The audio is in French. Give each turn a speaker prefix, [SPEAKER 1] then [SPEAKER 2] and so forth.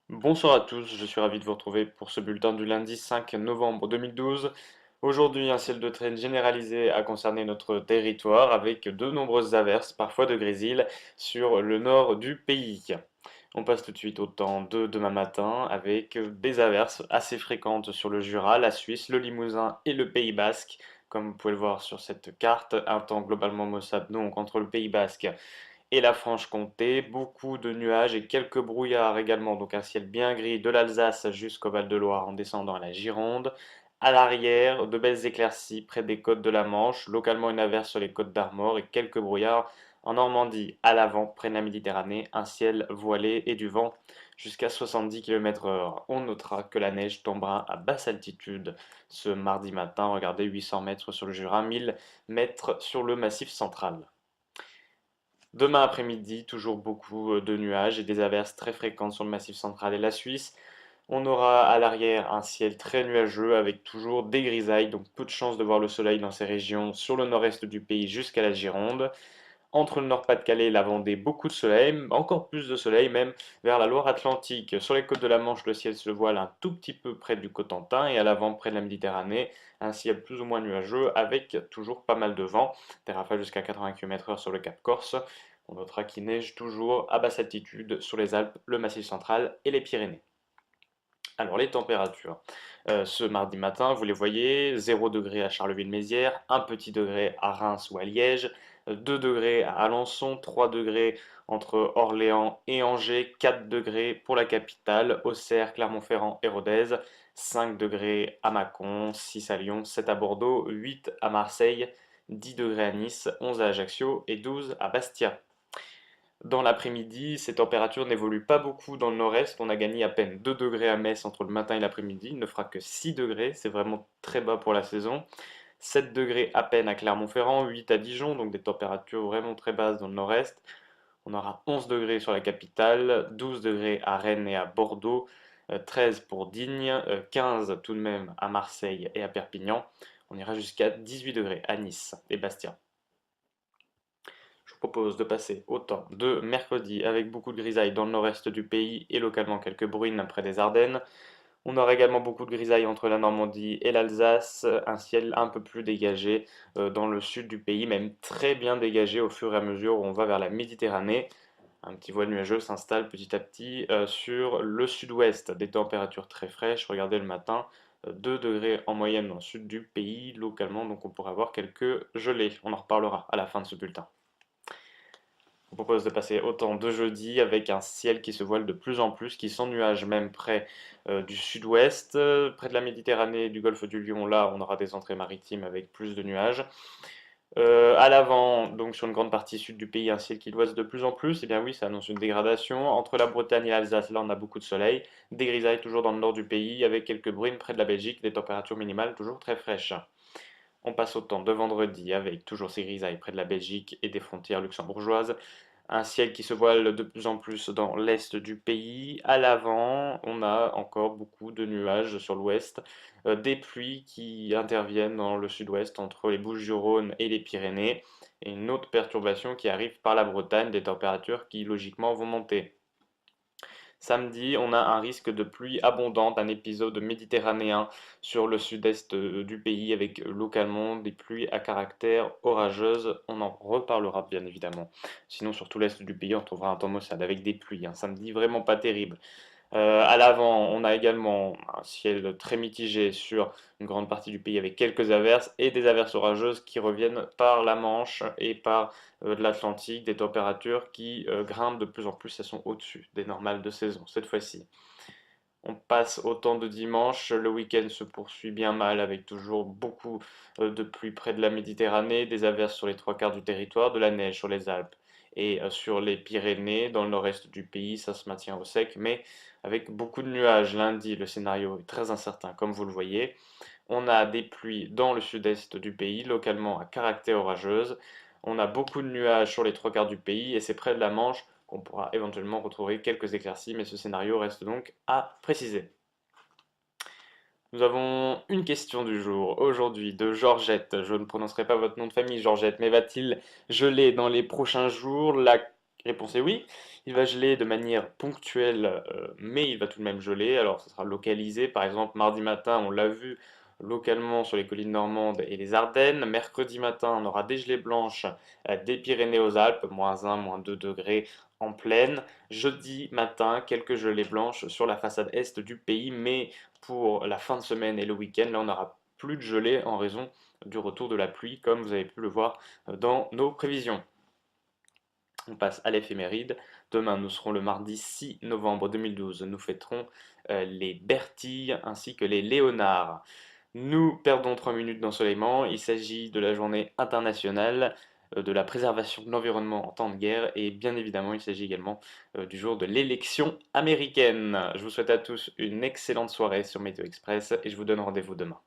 [SPEAKER 1] Bonsoir à tous, je suis ravi de vous retrouver pour ce bulletin du lundi 5 novembre 2012. Aujourd'hui, un ciel de traîne généralisé a concerné notre territoire avec de nombreuses averses, parfois de grésil, sur le nord du pays. On passe tout de suite au temps de demain matin avec des averses assez fréquentes sur le Jura, la Suisse, le Limousin et le Pays Basque. Comme vous pouvez le voir sur cette carte, un temps globalement maussade donc entre le Pays Basque et la Franche-Comté, beaucoup de nuages et quelques brouillards également, donc un ciel bien gris de l'Alsace jusqu'au Val-de-Loire en descendant à la Gironde. À l'arrière, de belles éclaircies près des côtes de la Manche, localement une averse sur les côtes d'Armor et quelques brouillards en Normandie. À l'avant, près de la Méditerranée, un ciel voilé et du vent jusqu'à 70 km/h. On notera que la neige tombera à basse altitude ce mardi matin. Regardez, 800 mètres sur le Jura, 1000 mètres sur le Massif central. Demain après-midi, toujours beaucoup de nuages et des averses très fréquentes sur le Massif central et la Suisse. On aura à l'arrière un ciel très nuageux avec toujours des grisailles, donc peu de chances de voir le soleil dans ces régions sur le nord-est du pays jusqu'à la Gironde. Entre le Nord-Pas-de-Calais et la Vendée, beaucoup de soleil, encore plus de soleil même vers la Loire-Atlantique. Sur les côtes de la Manche, le ciel se voile un tout petit peu près du Cotentin et à l'avant près de la Méditerranée, un ciel plus ou moins nuageux avec toujours pas mal de vent, des rafales jusqu'à 80 km/h sur le Cap Corse. On notera qu'il neige toujours à basse altitude sur les Alpes, le Massif central et les Pyrénées. Alors les températures, ce mardi matin, vous les voyez, 0 degré à Charleville-Mézières, 1 petit degré à Reims ou à Liège, 2 degrés à Alençon, 3 degrés entre Orléans et Angers, 4 degrés pour la capitale, Auxerre, Clermont-Ferrand et Rodez, 5 degrés à Mâcon, 6 à Lyon, 7 à Bordeaux, 8 à Marseille, 10 degrés à Nice, 11 à Ajaccio et 12 à Bastia. Dans l'après-midi, ces températures n'évoluent pas beaucoup dans le nord-est. On a gagné à peine 2 degrés à Metz entre le matin et l'après-midi. Il ne fera que 6 degrés, c'est vraiment très bas pour la saison. 7 degrés à peine à Clermont-Ferrand, 8 à Dijon, donc des températures vraiment très basses dans le nord-est. On aura 11 degrés sur la capitale, 12 degrés à Rennes et à Bordeaux, 13 pour Digne, 15 tout de même à Marseille et à Perpignan. On ira jusqu'à 18 degrés à Nice et Bastia. Je vous propose de passer au temps de mercredi avec beaucoup de grisailles dans le nord-est du pays et localement quelques bruines près des Ardennes. On aura également beaucoup de grisailles entre la Normandie et l'Alsace, un ciel un peu plus dégagé dans le sud du pays, même très bien dégagé au fur et à mesure où on va vers la Méditerranée. Un petit voile nuageux s'installe petit à petit sur le sud-ouest, des températures très fraîches. Regardez le matin, 2 degrés en moyenne dans le sud du pays, localement, donc on pourrait avoir quelques gelées. On en reparlera à la fin de ce bulletin. Je vous propose de passer au temps de jeudi avec un ciel qui se voile de plus en plus, qui s'ennuage même près du sud-ouest, près de la Méditerranée et du golfe du Lion. Là, on aura des entrées maritimes avec plus de nuages. À l'avant, donc sur une grande partie sud du pays, un ciel qui l'ouest de plus en plus. Et bien oui, ça annonce une dégradation. Entre la Bretagne et l'Alsace, là, on a beaucoup de soleil. Des grisailles toujours dans le nord du pays, avec quelques bruines près de la Belgique, des températures minimales toujours très fraîches. On passe au temps de vendredi avec toujours ces grisailles près de la Belgique et des frontières luxembourgeoises. Un ciel qui se voile de plus en plus dans l'est du pays. À l'avant, on a encore beaucoup de nuages sur l'ouest, des pluies qui interviennent dans le sud-ouest entre les Bouches-du-Rhône et les Pyrénées, et une autre perturbation qui arrive par la Bretagne, des températures qui logiquement vont monter. Samedi, on a un risque de pluie abondante, un épisode méditerranéen sur le sud-est du pays avec localement des pluies à caractère orageuse. On en reparlera bien évidemment. Sinon, sur tout l'est du pays, on trouvera un temps maussade avec des pluies. Un samedi vraiment pas terrible. À l'avant, on a également un ciel très mitigé sur une grande partie du pays avec quelques averses et des averses orageuses qui reviennent par la Manche et par de l'Atlantique, des températures qui grimpent de plus en plus, elles sont au-dessus des normales de saison cette fois-ci. On passe au temps de dimanche, le week-end se poursuit bien mal avec toujours beaucoup de pluie près de la Méditerranée, des averses sur les trois quarts du territoire, de la neige sur les Alpes et sur les Pyrénées, dans le nord-est du pays, ça se maintient au sec, mais avec beaucoup de nuages. Lundi, le scénario est très incertain, comme vous le voyez. On a des pluies dans le sud-est du pays, localement à caractère orageuse. On a beaucoup de nuages sur les trois quarts du pays et c'est près de la Manche qu'on pourra éventuellement retrouver quelques éclaircies, mais ce scénario reste donc à préciser. Nous avons une question du jour, aujourd'hui, de Georgette. Je ne prononcerai pas votre nom de famille, Georgette, mais va-t-il geler dans les prochains jours? La réponse est oui. Il va geler de manière ponctuelle, mais il va tout de même geler. Alors, ce sera localisé. Par exemple, mardi matin, on l'a vu localement sur les collines normandes et les Ardennes. Mercredi matin, on aura des gelées blanches des Pyrénées aux Alpes, -1, -2 degrés en plaine. Jeudi matin, quelques gelées blanches sur la façade est du pays, mais pour la fin de semaine et le week-end. Là, on n'aura plus de gelée en raison du retour de la pluie, comme vous avez pu le voir dans nos prévisions. On passe à l'éphéméride. Demain, nous serons le mardi 6 novembre 2012. Nous fêterons les Bertilles ainsi que les Léonards. Nous perdons 3 minutes d'ensoleillement. Il s'agit de la journée internationale de la préservation de l'environnement en temps de guerre. Et bien évidemment, il s'agit également du jour de l'élection américaine. Je vous souhaite à tous une excellente soirée sur Météo Express et je vous donne rendez-vous demain.